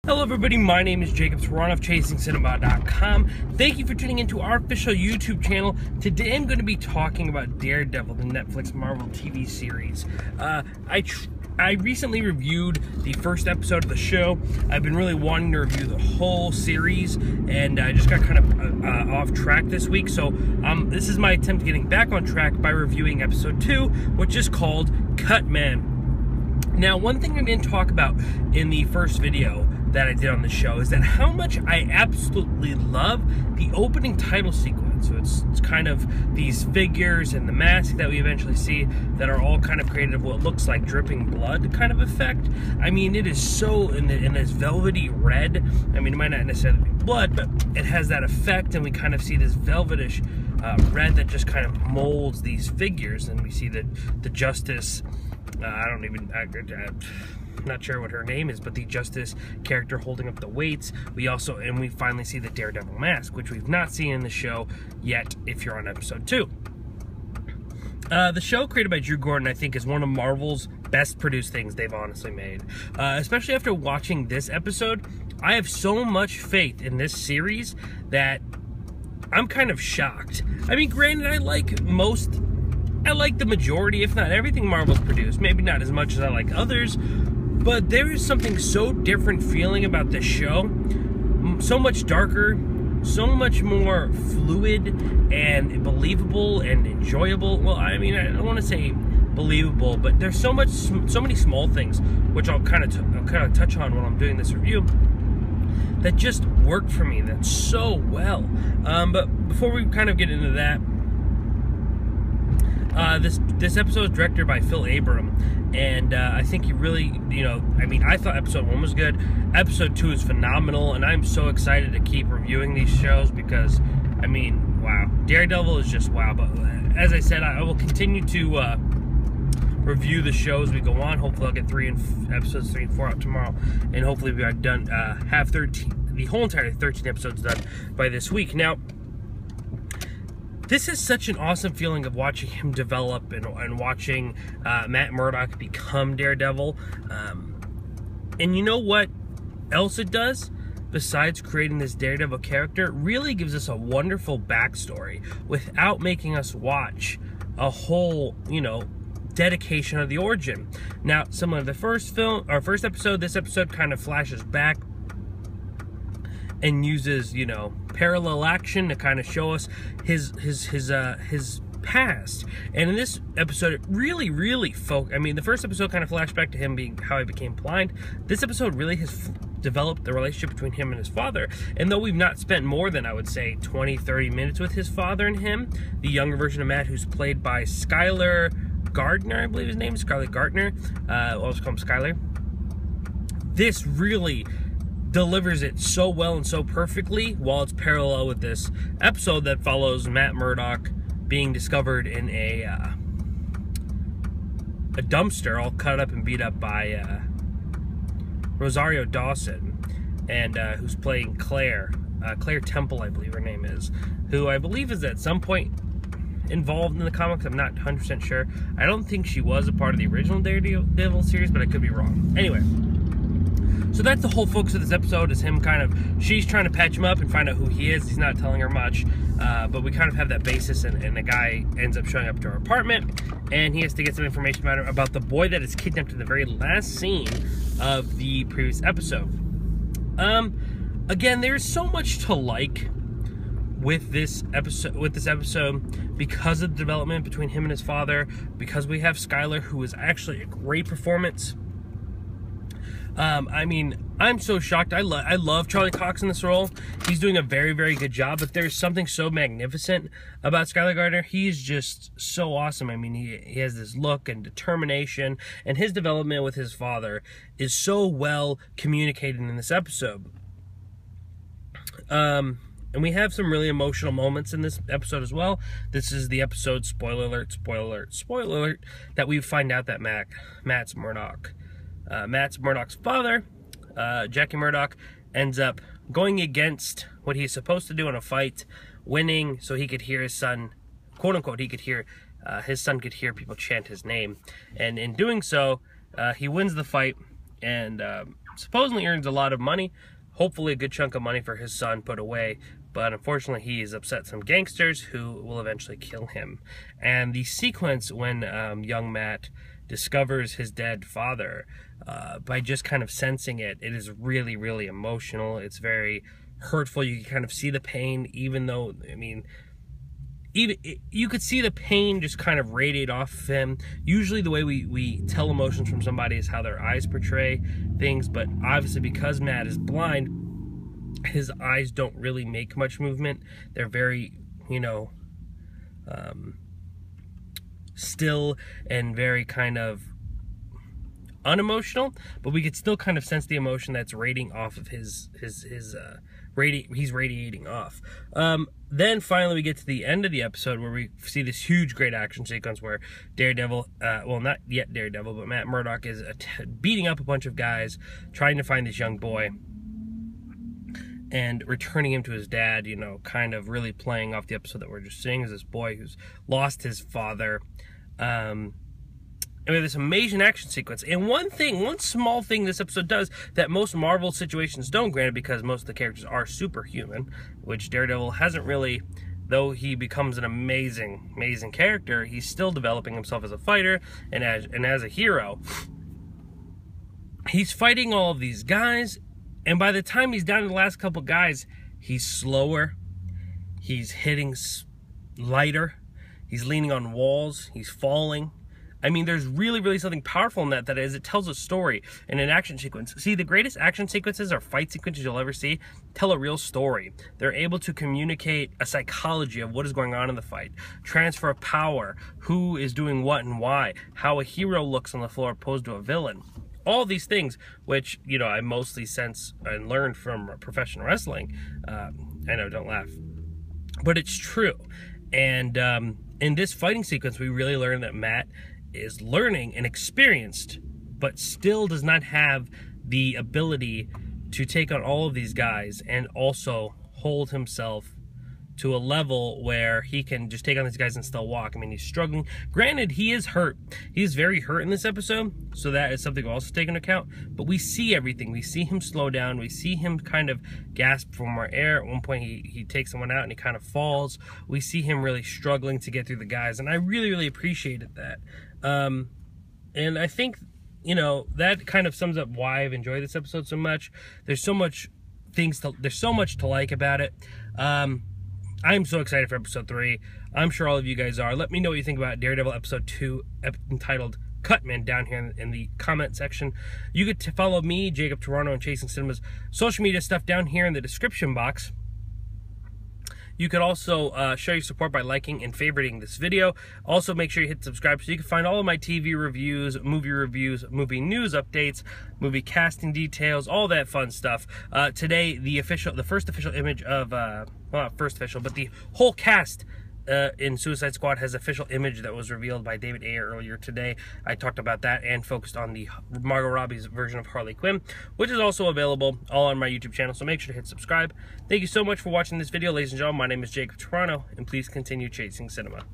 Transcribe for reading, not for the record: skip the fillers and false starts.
Hello everybody, my name is Jacob Swan of ChasingCinema.com. Thank you for tuning into our official YouTube channel. Today I'm going to be talking about Daredevil, the Netflix Marvel TV series. I recently reviewed the first episode of the show. I've been really wanting to review the whole series, and I just got kind of off track this week. So this is my attempt at getting back on track by reviewing episode 2, which is called Cut Man. Now, one thing I didn't talk about in the first video that I did on the show is that how much I absolutely love the opening title sequence. So it's kind of these figures and the mask that we eventually see that are all kind of created of what looks like dripping blood kind of effect. I mean, it is so in this velvety red. I mean, it might not necessarily be blood, but it has that effect, and we kind of see this velvetish red that just kind of molds these figures, and we see the Justice. I'm not sure what her name is, but the Justice character holding up the weights. We finally see the Daredevil mask, which we've not seen in the show yet if you're on episode 2. The show, created by Drew Gordon, I think is one of Marvel's best produced things they've honestly made. Especially after watching this episode, I have so much faith in this series that I'm kind of shocked. I mean, granted, I like the majority, if not everything Marvel's produced. Maybe not as much as I like others, but there is something so different feeling about this show. So much darker, so much more fluid and believable and enjoyable. Well, I mean, I don't want to say believable, but there's so many small things, which I'll kind of touch on when I'm doing this review, that just worked for me. That's so well. But before we kind of get into that, this episode is directed by Phil Abram, and I think he really, I thought episode 1 was good. Episode 2 is phenomenal, and I'm so excited to keep reviewing these shows because, I mean, wow. Daredevil is just wow. But as I said, I will continue to review the shows as we go on. Hopefully I'll get episodes 3 and 4 out tomorrow, and hopefully we are done, have the whole entire 13 episodes done by this week. Now, this is such an awesome feeling of watching him develop and watching Matt Murdock become Daredevil. And you know what else it does? Besides creating this Daredevil character, it really gives us a wonderful backstory without making us watch a whole, dedication of the origin. Now, similar to the first episode, this episode kind of flashes back and uses, parallel action to kind of show us his past. And in this episode, it really the first episode kind of flashed back to him being how he became blind. This episode really has developed the relationship between him and his father. And though we've not spent more than, I would say, 20-30 minutes with his father and him, the younger version of Matt, who's played by Skylar Gardner, I believe his name is Scarlett Gardner. I'll just call him Skylar. This really delivers it so well and so perfectly, while it's parallel with this episode that follows Matt Murdock being discovered in a dumpster, all cut up and beat up by Rosario Dawson, and who's playing Claire Temple, I believe her name is, who I believe is at some point involved in the comics. I'm not 100% sure. I don't think she was a part of the original Daredevil series, but I could be wrong. Anyway, so that's the whole focus of this episode, is him she's trying to patch him up and find out who he is. He's not telling her much, but we kind of have that basis, and the guy ends up showing up to her apartment, and he has to get some information about the boy that is kidnapped in the very last scene of the previous episode. Again, there's so much to like with this episode because of the development between him and his father, because we have Skylar, who is actually a great performance. I mean, I'm so shocked. I love Charlie Cox in this role. He's doing a very good job, but there's something so magnificent about Skylar Gardner. He's just so awesome. I mean, he has this look and determination, and his development with his father is so well communicated in this episode. And we have some really emotional moments in this episode as well. This is the episode, spoiler alert, that we find out that Matt Murdock's father, Jackie Murdock, ends up going against what he's supposed to do in a fight, winning so he could hear his son, quote unquote, his son could hear people chant his name. And in doing so, he wins the fight, and supposedly earns a lot of money, hopefully a good chunk of money for his son put away. But unfortunately, he has upset some gangsters who will eventually kill him. And the sequence when young Matt discovers his dead father, by just kind of sensing it, it is really, really emotional. It's very hurtful. You can kind of see the pain, even though, I mean, even you could see the pain just kind of radiate off of him. Usually the way we tell emotions from somebody is how their eyes portray things, but obviously because Matt is blind, his eyes don't really make much movement. They're very, you know, still and very kind of unemotional, but we could still kind of sense the emotion that's radiating off of he's radiating off. Then finally we get to the end of the episode where we see this huge great action sequence where Daredevil, well, not yet Daredevil, but Matt Murdock is beating up a bunch of guys trying to find this young boy and returning him to his dad, you know, kind of really playing off the episode that we're just seeing as this boy who's lost his father. And we have this amazing action sequence. And one small thing this episode does that most Marvel situations don't, granted because most of the characters are superhuman, which Daredevil hasn't really, though he becomes an amazing, amazing character, he's still developing himself as a fighter and as a hero. He's fighting all of these guys, and by the time he's down to the last couple guys, he's slower, he's hitting lighter, he's leaning on walls, he's falling. I mean, there's really, really something powerful in that is it tells a story in an action sequence. See, the greatest action sequences or fight sequences you'll ever see tell a real story. They're able to communicate a psychology of what is going on in the fight, transfer of power, who is doing what and why, how a hero looks on the floor opposed to a villain. All these things, which, you know, I mostly sense and learned from professional wrestling. I know, don't laugh. But it's true. And in this fighting sequence, we really learn that Matt is learning and experienced, but still does not have the ability to take on all of these guys and also hold himself to a level where he can just take on these guys and still walk. I mean, he's struggling. Granted, he is hurt. He is very hurt in this episode, so that is something we'll also take into account. But we see everything. We see him slow down. We see him kind of gasp for more air. At one point, he takes someone out and he kind of falls. We see him really struggling to get through the guys, and I really, really appreciated that. And I think, you know, that kind of sums up why I've enjoyed this episode so much. There's so much to like about it. I'm so excited for episode 3. I'm sure all of you guys are. Let me know what you think about Daredevil episode 2, entitled Cutman, down here in the comment section. You get to follow me, Jacob Toronto, and Chasing Cinema's social media stuff down here in the description box. You could also show your support by liking and favoriting this video. Also, make sure you hit subscribe so you can find all of my TV reviews, movie news updates, movie casting details, all that fun stuff. Today, the first official image of, well, not first official, but the whole cast in Suicide Squad has official image that was revealed by David Ayer earlier today. I talked about that and focused on the Margot Robbie's version of Harley Quinn, which is also available all on my YouTube channel, so make sure to hit subscribe. Thank you so much for watching this video, ladies and gentlemen. My name is Jacob Toronto, and please continue chasing cinema.